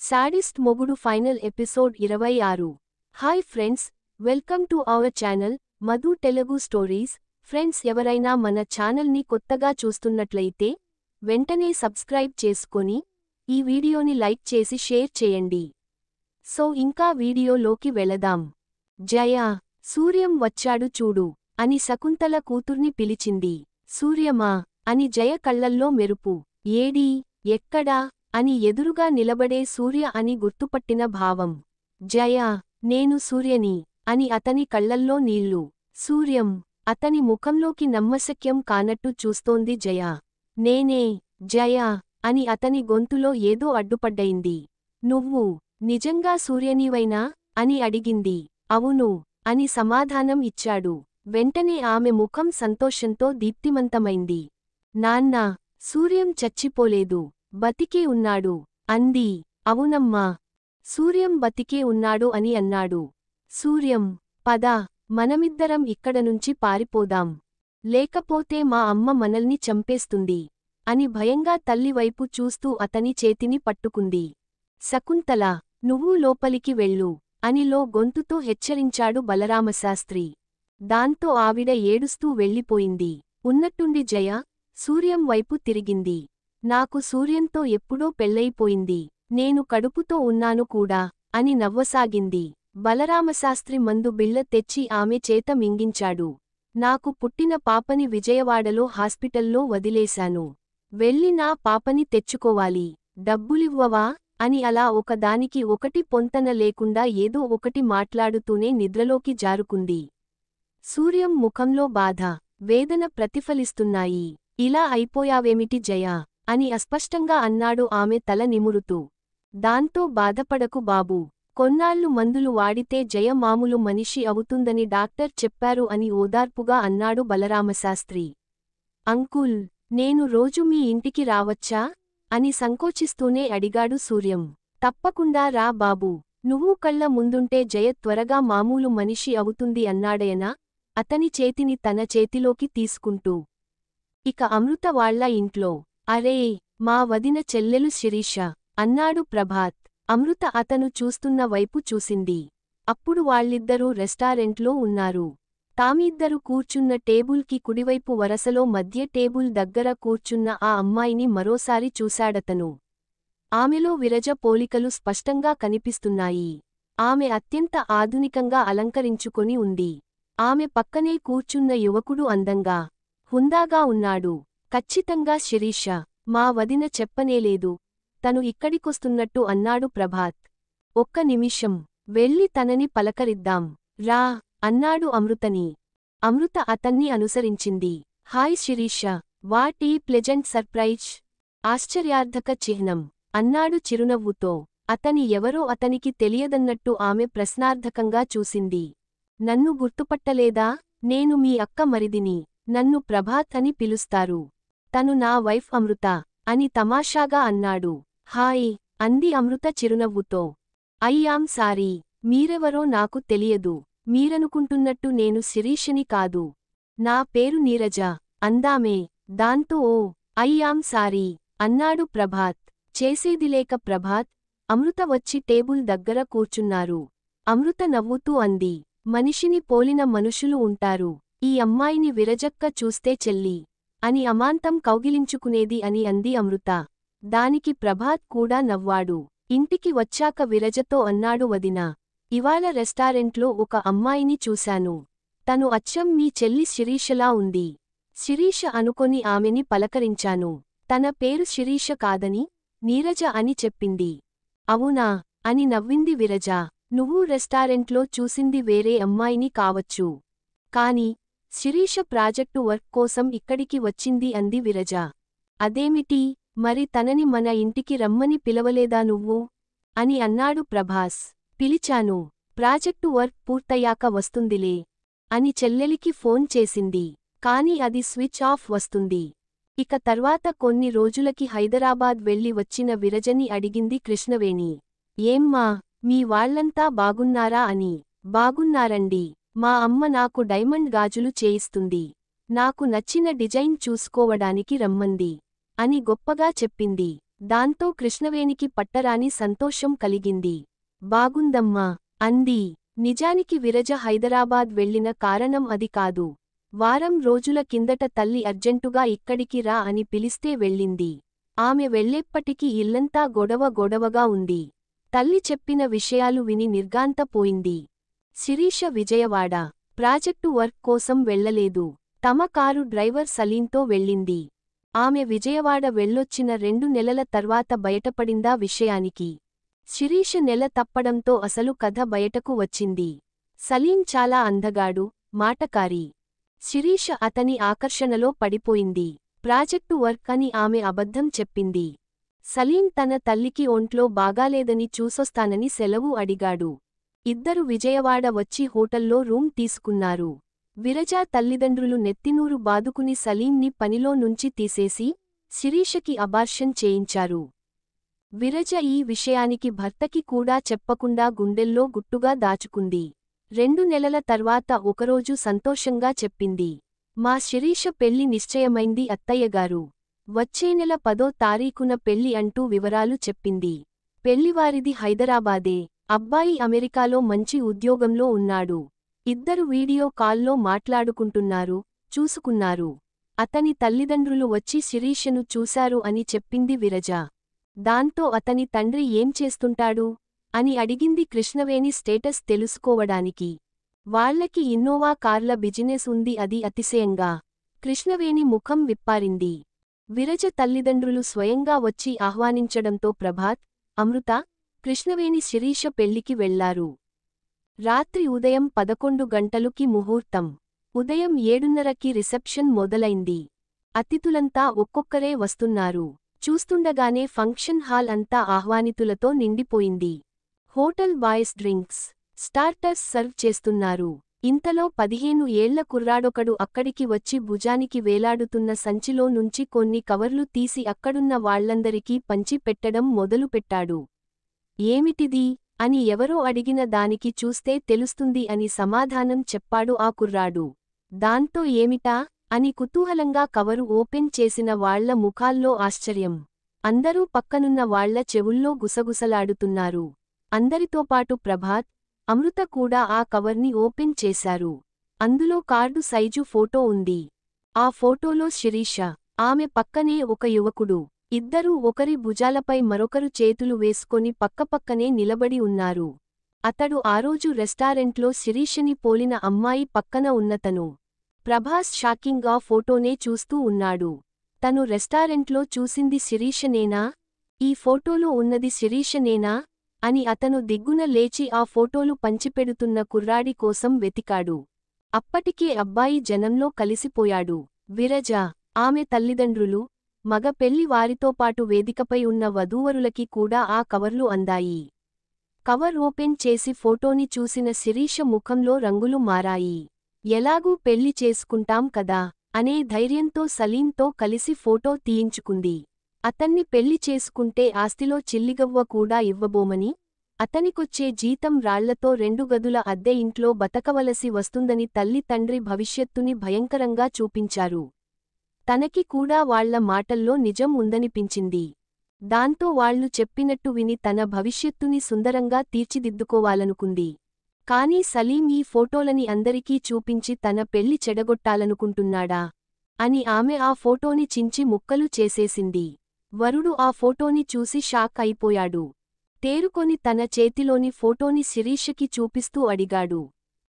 Sadist మొగుడు final episode 26. Hi friends, welcome to our channel Madhu Telugu stories. Friends, ఎవరైనా మన ఛానల్ని కొత్తగా చూస్తున్నట్లయితే వెంటనే సబ్స్క్రైబ్ చేసుకొని ఈ వీడియోని లైక్ చేసి షేర్ చేయండి. సో ఇంకా వీడియోలోకి వెళదాం. జయ, సూర్యం వచ్చాడు చూడు అని శకుంతల కూతుర్ని పిలిచింది. సూర్యమా అని జయ కళ్లల్లో మెరుపు. ఏడీ, ఎక్కడా అని ఎదురుగా నిలబడే సూర్య అని గుర్తుపట్టిన భావం. జయ, నేను సూర్యని అని అతని కళ్లల్లో నీళ్లు. సూర్యం, అతని ముఖంలోకి నమ్మశక్యం కానట్టు చూస్తోంది జయ. నేనే జయ అని అతని గొంతులో ఏదో అడ్డుపడ్డయింది. నువ్వు నిజంగా సూర్యనివైనా అని అడిగింది. అవును అని సమాధానం ఇచ్చాడు. వెంటనే ఆమె ముఖం సంతోషంతో దీప్తిమంతమైంది. నాన్నా, సూర్యం చచ్చిపోలేదు, బతికే ఉన్నాడు అంది. అవునమ్మా, సూర్యం బతికే ఉన్నాడు అని అన్నాడు. సూర్యం, పద, మనమిద్దరం ఇక్కడనుంచి పారిపోదాం, లేకపోతే మా అమ్మ మనల్ని చంపేస్తుంది అని భయంగా తల్లివైపు చూస్తూ అతని చేతిని పట్టుకుంది. శకుంతల, నువ్వు లోపలికి వెళ్ళు అని లో గొంతుతో హెచ్చరించాడు బలరామశాస్త్రి. దాంతో ఆవిడ ఏడుస్తూ వెళ్ళిపోయింది. ఉన్నట్టుండి జయ సూర్యం వైపు తిరిగింది. నాకు సూర్యంతో ఎప్పుడో పెళ్ళైపోయింది, నేను కడుపుతో ఉన్నాను కూడా అని నవ్వసాగింది. బలరామశాస్త్రి మందు బిళ్ళ తెచ్చి ఆమె చేత మింగించాడు. నాకు పుట్టిన పాపని విజయవాడలో హాస్పిటల్లో వదిలేశాను, వెళ్ళి నా పాపని తెచ్చుకోవాలి, డబ్బులివ్వవా అని అలా ఒకదానికి ఒకటి పొంతన లేకుండా ఏదో ఒకటి మాట్లాడుతూనే నిద్రలోకి జారుకుంది. సూర్యం ముఖంలో బాధ, వేదన ప్రతిఫలిస్తున్నాయి. ఇలా అయిపోయావేమిటి జయా అని అస్పష్టంగా అన్నాడు ఆమె తల నిమురుతూ. దాంతో బాధపడకు బాబూ, కొన్నాళ్లు మందులు వాడితే జయ మామూలు మనిషి అవుతుందని డాక్టర్ చెప్పారు అని ఓదార్పుగా అన్నాడు బలరామశాస్త్రి. అంకుల్, నేను రోజు మీ ఇంటికి రావచ్చా అని సంకోచిస్తూనే అడిగాడు సూర్యం. తప్పకుండా రా బాబూ, నువ్వు కళ్ళ ముందుంటే జయ త్వరగా మామూలు మనిషి అవుతుంది అన్నాడయన అతని చేతిని తన చేతిలోకి తీసుకుంటూ. ఇక అమృత వాళ్ల ఇంట్లో. అరే, మా వదిన చెల్లెలు శిరీష అన్నాడు ప్రభాత్. అమృత అతను చూస్తున్న వైపు చూసింది. అప్పుడు వాళ్ళిద్దరూ రెస్టారెంట్లో ఉన్నారు. తామిద్దరు కూర్చున్న టేబుల్కి కుడివైపు వరసలో మధ్య టేబుల్ దగ్గర కూర్చున్న ఆ అమ్మాయిని మరోసారి చూశాడతను. ఆమెలో విరజ పోలికలు స్పష్టంగా కనిపిస్తున్నాయి. ఆమె అత్యంత ఆధునికంగా అలంకరించుకొని ఉంది. ఆమె పక్కనే కూర్చున్న యువకుడు అందంగా, హుందాగా ఉన్నాడు. ఖచ్చితంగా శిరీష, మా వదిన చెప్పనేలేదు, తను ఇక్కడికొస్తున్నట్టు అన్నాడు ప్రభాత్. ఒక్క నిమిషం, వెళ్ళి తనని పలకరిద్దాం రా అన్నాడు అమృతని. అమృత అతన్ని అనుసరించింది. హాయ్ శిరీష, వాట్ ఈ ప్లెజెంట్ సర్ప్రైజ్, ఆశ్చర్యార్థక చిహ్నం అన్నాడు చిరునవ్వుతో. అతని ఎవరో అతనికి తెలియదన్నట్టు ఆమె ప్రశ్నార్థకంగా చూసింది. నన్ను గుర్తుపట్టలేదా? నేను మీ అక్క మరిదిని, నన్ను ప్రభాత్ అని పిలుస్తారు. తను నా వైఫ్ అమృత అని తమాషాగా అన్నాడు. హాయ్ అంది అమృత చిరునవ్వుతో. అయ్యాం సారీ, మీరెవరో నాకు తెలియదు. మీరనుకుంటున్నట్టు నేను శిరీషని కాదు, నా పేరు నీరజ అందామే. దాంతో ఓ అయ్యాం సారీ అన్నాడు ప్రభాత్. చేసేదిలేక ప్రభాత్, అమృత వచ్చి టేబుల్ దగ్గర కూర్చున్నారు. అమృత నవ్వుతూ అంది, మనిషిని పోలిన మనుషులు ఉంటారు. ఈ అమ్మాయిని విరజక్క చూస్తే చెల్లి అని అమాంతం కౌగిలించుకునేది అని అంది అమృత. దానికి ప్రభాత్ కూడా నవ్వాడు. ఇంటికి వచ్చాక విరజతో అన్నాడు, వదినా, ఇవాళ రెస్టారెంట్లో ఒక అమ్మాయిని చూశాను. తను అచ్చం మీ చెల్లి శిరీషలా ఉంది. శిరీష అనుకొని ఆమెని పలకరించాను. తన పేరు శిరీష కాదని నీరజ అని చెప్పింది. అవునా అని నవ్వింది విరజ. నువ్వు రెస్టారెంట్లో చూసింది వేరే అమ్మాయిని కావచ్చు, కాని శిరీష ప్రాజెక్టు వర్క్ కోసం ఇక్కడికి వచ్చింది అంది విరజ. అదేమిటి, మరి తనని మన ఇంటికి రమ్మని పిలవలేదా నువ్వు అని అన్నాడు ప్రభాస్. పిలిచాను, ప్రాజెక్టు వర్క్ పూర్తయ్యాక వస్తుందిలే అని చెల్లెలికి ఫోన్ చేసింది. కాని అది స్విచ్ ఆఫ్ వస్తుంది. ఇక తర్వాత కొన్ని రోజులకి హైదరాబాద్ వెళ్లి వచ్చిన విరజని అడిగింది కృష్ణవేణి. ఏమ్మా, మీ వాళ్లంతా బాగున్నారా అని. బాగున్నారండి, మా అమ్మ నాకు డైమండ్ గాజులు చేయిస్తుంది, నాకు నచ్చిన డిజైన్ చూసుకోవడానికి రమ్మంది అని గొప్పగా చెప్పింది. దాంతో కృష్ణవేణికి పట్టరాని సంతోషం కలిగింది. బాగుందమ్మా అంది. నిజానికి విరజ హైదరాబాద్ వెళ్లిన కారణం అది కాదు. వారం రోజుల కిందట తల్లి అర్జెంటుగా ఇక్కడికి రా అని పిలిస్తే వెళ్ళింది. ఆమె వెళ్ళేప్పటికి ఇల్లంతా గొడవగా ఉంది. తల్లి చెప్పిన విషయాలు విని నిర్ఘాంతపోయింది. శిరీష విజయవాడ ప్రాజెక్టు వర్క్ కోసం వెళ్లలేదు. తమ కారు డ్రైవర్ సలీంతో వెళ్ళింది. ఆమె విజయవాడ వెళ్ళొచ్చిన 2 నెలల తర్వాత బయటపడిందా విషయానికి. శిరీష నెల తప్పడంతో అసలు కథ బయటకు వచ్చింది. సలీం చాలా అందగాడు, మాటకారి. శిరీష అతని ఆకర్షణలో పడిపోయింది. ప్రాజెక్టు వర్క్ అని ఆమె అబద్ధం చెప్పింది. సలీం తన తల్లికి ఒంట్లో బాగాలేదని చూసొస్తానని సెలవు అడిగాడు. ఇద్దరు విజయవాడ వచ్చి హోటల్లో రూమ్ తీసుకున్నారు. విరజ తల్లిదండ్రులు నెత్తినూరు బాదుకుని సలీంని పనిలో నుంచి తీసేసి శిరీషకి అబార్షన్ చేయించారు. విరజ ఈ విషయానికి భర్తకి కూడా చెప్పకుండా గుండెల్లో గుట్టుగా దాచుకుంది. 2 నెలల తర్వాత ఒకరోజు సంతోషంగా చెప్పింది. మా శిరీష పెళ్లి నిశ్చయమైంది అత్తయ్యగారు. వచ్చే నెల 10వ తారీఖున పెళ్లి అంటూ వివరాలు చెప్పింది. పెళ్లివారిది హైదరాబాదే. అబ్బాయి అమెరికాలో మంచి ఉద్యోగంలో ఉన్నాడు. ఇద్దరు వీడియో కాల్లో మాట్లాడుకుంటున్నారు, చూసుకున్నారు. అతని తల్లిదండ్రులు వచ్చి శిరీషను చూశారు అని చెప్పింది విరజ. దాంతో అతని తండ్రి ఏం చేస్తుంటాడు అని అడిగింది కృష్ణవేణి స్టేటస్ తెలుసుకోవడానికి. వాళ్లకి ఇన్నోవా కార్ల బిజినెస్ ఉంది అది అతిశయంగా. కృష్ణవేణి ముఖం విప్పారింది. విరజ తల్లిదండ్రులు స్వయంగా వచ్చి ఆహ్వానించడంతో ప్రభాత్, అమృత, కృష్ణవేణి శిరీష పెళ్లికి వెళ్లారు. రాత్రి ఉదయం 11 గంటలుకి ముహూర్తం. ఉదయం 7:30కి రిసెప్షన్ మొదలైంది. అతిథులంతా ఒక్కొక్కరే వస్తున్నారు. చూస్తుండగానే ఫంక్షన్ హాల్ అంతా ఆహ్వానితులతో నిండిపోయింది. Hotel boys drinks, starters serve చేస్తున్నారు. ఇంతలో 15 ఏళ్ల కుర్రాడొకడు అక్కడికి వచ్చి భుజానికి వేలాడుతున్న సంచిలో నుంచి కొన్ని కవర్లు తీసి అక్కడున్న వాళ్లందరికీ పంచి పెట్టడం మొదలుపెట్టాడు. ఏమిటిది అని ఎవరో అడిగిన దానికి చూస్తే తెలుస్తుంది అని సమాధానం చెప్పాడు ఆ కుర్రాడు. దాంతో ఏమిటా అని కుతూహలంగా కవరు ఓపెన్ చేసిన వాళ్ల ముఖాల్లో ఆశ్చర్యం. అందరూ పక్కనున్న వాళ్ల చెవుల్లో గుసగుసలాడుతున్నారు. అందరితోపాటు ప్రభాత్, అమృత కూడా ఆ కవర్ని ఓపెన్ చేశారు. అందులో కార్డు సైజు ఫోటో ఉంది. ఆ ఫోటోలో శిరీష, ఆమె పక్కనే ఒక యువకుడు. ఇద్దరూ ఒకరి భుజాలపై మరొకరు చేతులు వేసుకొని పక్కపక్కనే నిలబడి ఉన్నారు. అతడు ఆ రోజు రెస్టారెంట్లో శిరీషని పోలిన అమ్మాయి పక్కన ఉన్నతను. ప్రభాస్ షాకింగ్గా ఫోటోనే చూస్తూ ఉన్నాడు. తను రెస్టారెంట్లో చూసింది శిరీషనేనా? ఈ ఫోటోలో ఉన్నది శిరీషనేనా అని అతను దిగ్గున లేచి ఆ ఫోటోలు పంచిపెడుతున్న కుర్రాడి కోసం వెతికాడు. అప్పటికే అబ్బాయి జనంలో కలిసిపోయాడు. విరజ, ఆమె తల్లిదండ్రులు, మగ పెళ్లి వారితోపాటు వేదికపై ఉన్న వధూవరులకి కూడా ఆ కవర్లు అందాయి. కవర్ ఓపెన్ చేసి ఫోటోని చూసిన శిరీష ముఖంలో రంగులు మారాయి. ఎలాగూ పెళ్లి చేసుకుంటాం కదా అనే ధైర్యంతో సలీంతో కలిసి ఫోటో తీయించుకుంది. అతన్ని పెళ్లి చేసుకుంటే ఆస్తిలో చిల్లిగవ్వ కూడా ఇవ్వబోమని, అతనికొచ్చే జీతం రాళ్లతో 2 గదుల అద్దె ఇంట్లో బతకవలసి వస్తుందని తల్లి తండ్రి భవిష్యత్తుని భయంకరంగా చూపించారు. తనకి కూడా వాళ్ల మాటల్లో నిజం ఉందనిపించింది. దాంతో వాళ్లు చెప్పినట్టు విని తన భవిష్యత్తుని సుందరంగా తీర్చిదిద్దుకోవాలనుకుంది. కానీ సలీం ఈ ఫోటోలని అందరికీ చూపించి తన పెళ్లి చెడగొట్టాలనుకుంటున్నాడా అని ఆమె ఆ ఫోటోని చించి ముక్కలు చేసేసింది. వరుడు ఆ ఫోటోని చూసి షాక్ అయిపోయాడు. తేరుకొని తన చేతిలోని ఫోటోని శిరీషకి చూపిస్తూ అడిగాడు.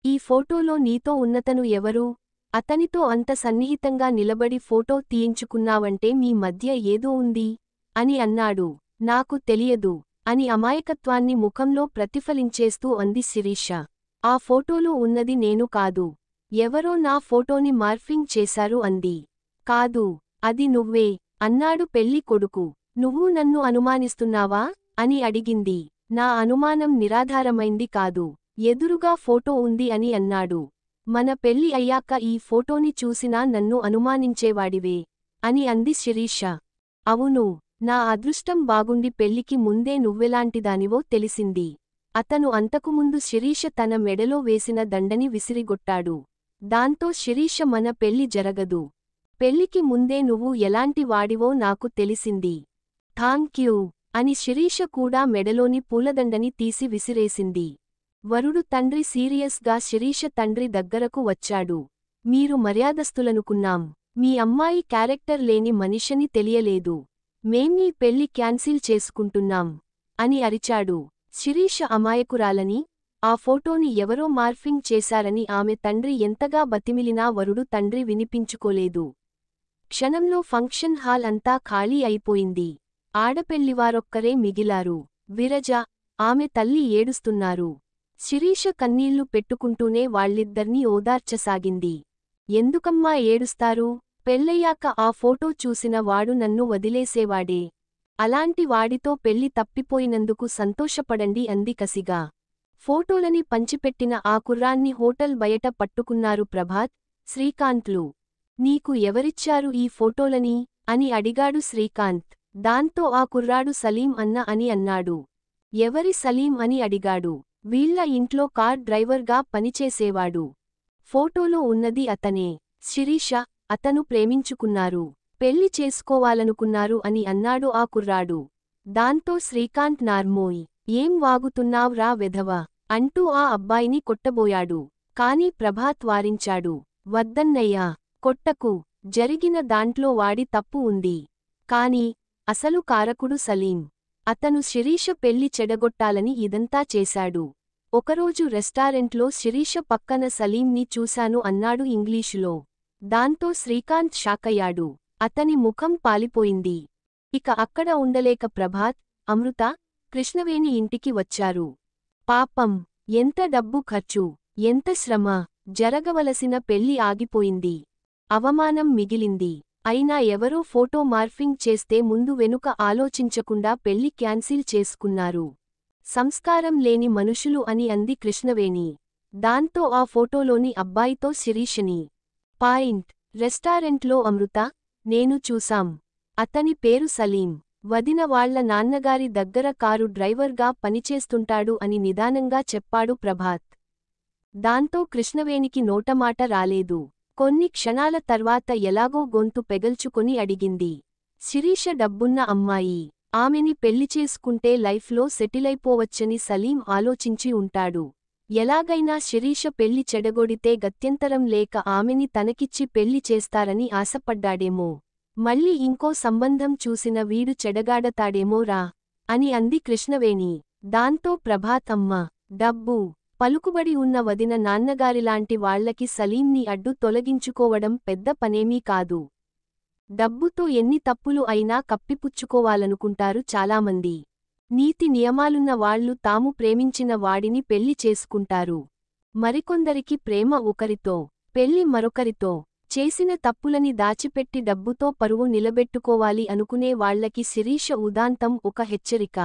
ఈ ఫోటోలో నీతో ఉన్నతను ఎవరు? అతనితో అంత సన్నిహితంగా నిలబడి ఫోటో తీయించుకున్నావంటే మీ మధ్య ఏదో ఉంది అని అన్నాడు. నాకు తెలియదు అని అమాయకత్వాన్ని ముఖంలో ప్రతిఫలించేస్తూ అంది శిరీష. ఆ ఫోటోలో ఉన్నది నేను కాదు. ఎవరో నా ఫోటోని మార్ఫింగ్ చేశారు అంది. కాదు, అది నువ్వే అన్నాడు పెళ్లి కొడుకు. నువ్వు నన్ను అనుమానిస్తున్నావా అని అడిగింది. నా అనుమానం నిరాధారమైంది కాదు. ఎదురుగా ఫోటో ఉంది అని అన్నాడు. మన పెళ్లి అయ్యాక ఈ ఫోటోని చూసినా నన్ను అనుమానించేవాడివే అని అంది శిరీష. అవును, నా అదృష్టం బాగుండి పెళ్లికి ముందే నువ్వెలాంటిదానివో తెలిసింది. అతను అంతకుముందు శిరీష తన మెడలో వేసిన దండని విసిరిగొట్టాడు. దాంతో శిరీష మన పెళ్లి జరగదు. పెళ్లికి ముందే నువ్వు ఎలాంటి వాడివో నాకు తెలిసింది. థాంక్యూ అని శిరీష కూడా మెడలోని పూలదండని తీసి విసిరేసింది. వరుడు తండ్రి సీరియస్గా శిరీష తండ్రి దగ్గరకు వచ్చాడు. మీరు మర్యాదస్తులనుకున్నాం. మీ అమ్మాయి క్యారెక్టర్ లేని మనిషని తెలియలేదు. మేం నీ పెళ్లి క్యాన్సిల్ చేసుకుంటున్నాం అని అరిచాడు. శిరీష అమాయకురాలని, ఆ ఫోటోని ఎవరో మార్ఫింగ్ చేశారని ఆమె తండ్రి ఎంతగా బతిమిలినా వరుడు తండ్రి వినిపించుకోలేదు. క్షణంలో ఫంక్షన్ హాల్ అంతా ఖాళీ అయిపోయింది. ఆడపెళ్లివారొక్కరే మిగిలారు. విరజ, ఆమె తల్లి ఏడుస్తున్నారు. శిరీష కన్నీళ్లు పెట్టుకుంటూనే వాళ్ళిద్దర్నీ ఓదార్చసాగింది. ఎందుకమ్మా ఏడుస్తారు? పెళ్లయ్యాక ఆ ఫోటో చూసిన వాడు నన్ను వదిలేసేవాడే. అలాంటి వాడితో పెళ్లి తప్పిపోయినందుకు సంతోషపడండి అంది కసిగా. ఫోటోలని పంచిపెట్టిన ఆ కుర్రాన్ని హోటల్ బయట పట్టుకున్నారు ప్రభాత్, శ్రీకాంత్లు. నీకు ఎవరిచ్చారు ఈ ఫోటోలని అని అడిగాడు శ్రీకాంత్. దాంతో ఆ కుర్రాడు సలీం అన్న అని అన్నాడు. ఎవరి సలీం అని అడిగాడు. వీళ్ళ ఇంట్లో కార్ డ్రైవర్గా పనిచేసేవాడు. ఫోటోలో ఉన్నది అతనే. శిరీష, అతను ప్రేమించుకున్నారు. పెళ్లి చేసుకోవాలనుకున్నారు అని అన్నాడు ఆ కుర్రాడు. దాంతో శ్రీకాంత్ నార్మోయ్, ఏం వాగుతున్నావ్రా వెధవ అంటూ ఆ అబ్బాయిని కొట్టబోయాడు. కాని ప్రభాత్ వారించాడు. వద్దన్నయ్యా, కొట్టకు. జరిగిన దాంట్లో వాడి తప్పు ఉంది. కాని అసలు కారకుడు సలీం. అతను శిరీష పెళ్లి చెడగొట్టాలని ఇదంతా చేశాడు. ఒకరోజు రెస్టారెంట్లో శిరీష పక్కన సలీంని చూశాను అన్నాడు ఇంగ్లీషులో. దాంతో శ్రీకాంత్ షాకయ్యాడు. అతని ముఖం పాలిపోయింది. ఇక అక్కడ ఉండలేక ప్రభాత్, అమృత, కృష్ణవేణి ఇంటికి వచ్చారు. పాపం, ఎంత డబ్బు ఖర్చు, ఎంత శ్రమ. జరగవలసిన పెళ్లి ఆగిపోయింది. అవమానం మిగిలింది. అయినా ఎవరో ఫోటో మార్ఫింగ్ చేస్తే ముందు వెనుక ఆలోచించకుండా పెళ్లి క్యాన్సిల్ చేసుకున్నారు. సంస్కారం లేని మనుషులు అని అంది కృష్ణవేణి. దాంతో ఆ ఫోటోలోని అబ్బాయితో శిరీషని. పాయింట్. రెస్టారెంట్లో అమృత, నేను చూసాం. అతని పేరు సలీం. వదిన వాళ్ల నాన్నగారి దగ్గర కారు డ్రైవర్గా పనిచేస్తుంటాడు అని నిదానంగా చెప్పాడు ప్రభాత్. దాంతో కృష్ణవేణికి నోటమాట రాలేదు. కొన్ని క్షణాల తర్వాత ఎలాగో గొంతు పెగల్చుకొని అడిగింది. శిరీష డబ్బున్న అమ్మాయి. ఆమెని పెళ్లి చేసుకుంటే లైఫ్లో సెటిలైపోవచ్చని సలీం ఆలోచించి ఉంటాడు. ఎలాగైనా శిరీష పెళ్లి చెడగొడితే గత్యంతరం లేక ఆమెని తనకిచ్చి పెళ్లి చేస్తారని ఆశపడ్డాడేమో. మళ్ళీ ఇంకో సంబంధం చూసిన వీడు చెడగాడతాడేమో రా అని అంది కృష్ణవేణి. దాంతో ప్రభాత్ అమ్మ, డబ్బు, పలుకుబడి ఉన్న వదిన నాన్నగారిలాంటి వాళ్లకి సలీంని అడ్డు తొలగించుకోవడం పెద్ద పనేమీ కాదు. డబ్బుతో ఎన్ని తప్పులు అయినా కప్పిపుచ్చుకోవాలనుకుంటారు చాలామంది. నీతి నియమాలున్న వాళ్లు తాము ప్రేమించిన వాడిని పెళ్లి చేసుకుంటారు. మరికొందరికి ప్రేమ ఒకరితో, పెళ్లి మరొకరితో. చేసిన తప్పులని దాచిపెట్టి డబ్బుతో పరువు నిలబెట్టుకోవాలి అనుకునే వాళ్లకి శిరీష ఉదాంతం ఒక హెచ్చరిక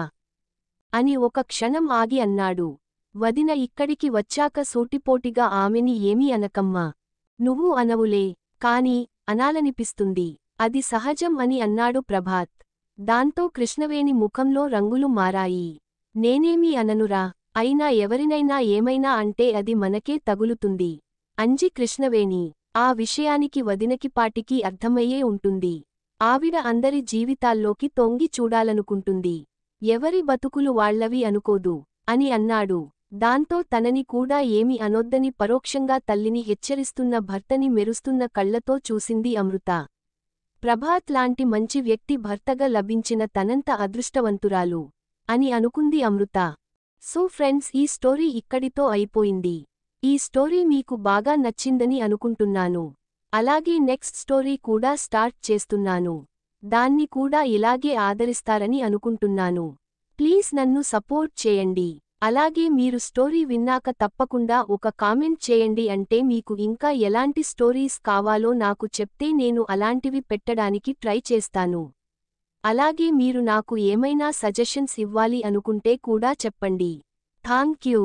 అని ఒక క్షణం ఆగి అన్నాడు. వదిన ఇక్కడికి వచ్చాక సూటిపోటిగా ఆమెని ఏమీ అనకమ్మా. నువ్వు అనవులే, కాని అనాలనిపిస్తుంది. అది సహజం అని అన్నాడు ప్రభాత్. దాంతో కృష్ణవేణి ముఖంలో రంగులు మారాయి. నేనేమీ అననురా, అయినా ఎవరినైనా ఏమైనా అంటే అది మనకే తగులుతుంది అంజి కృష్ణవేణి. ఆ విషయానికి వదినకిపాటికి అర్థమయ్యే ఉంటుంది. ఆవిడ అందరి జీవితాల్లోకి తొంగి చూడాలనుకుంటుంది. ఎవరి బతుకులు వాళ్లవి అనుకోదు అని అన్నాడు. దాంతో తనని కూడా ఏమి అనొద్దని పరోక్షంగా తల్లిని హెచ్చరిస్తున్న భర్తని మెరుస్తున్న కళ్లతో చూసింది అమృత. ప్రభాత్ లాంటి మంచి వ్యక్తి భర్తగా లభించిన తనంత అదృష్టవంతురాలు అని అనుకుంది అమృత. సో ఫ్రెండ్స్, ఈ స్టోరీ ఇక్కడితో అయిపోయింది. ఈ స్టోరీ మీకు బాగా నచ్చిందని అనుకుంటున్నాను. అలాగే నెక్స్ట్ స్టోరీ కూడా స్టార్ట్ చేస్తున్నాను. దాన్ని కూడా ఇలాగే ఆదరిస్తారని అనుకుంటున్నాను. ప్లీజ్ నన్ను సపోర్ట్ చేయండి. అలాగే మీరు స్టోరీ విన్నాక తప్పకుండా ఒక కామెంట్ చేయండి. అంటే మీకు ఇంకా ఎలాంటి స్టోరీస్ కావాలో నాకు చెప్తే నేను అలాంటివి పెట్టడానికి ట్రై చేస్తాను. అలాగే మీరు నాకు ఏమైనా సజెషన్స్ ఇవ్వాలి అనుకుంటే కూడా చెప్పండి. థాంక్యూ.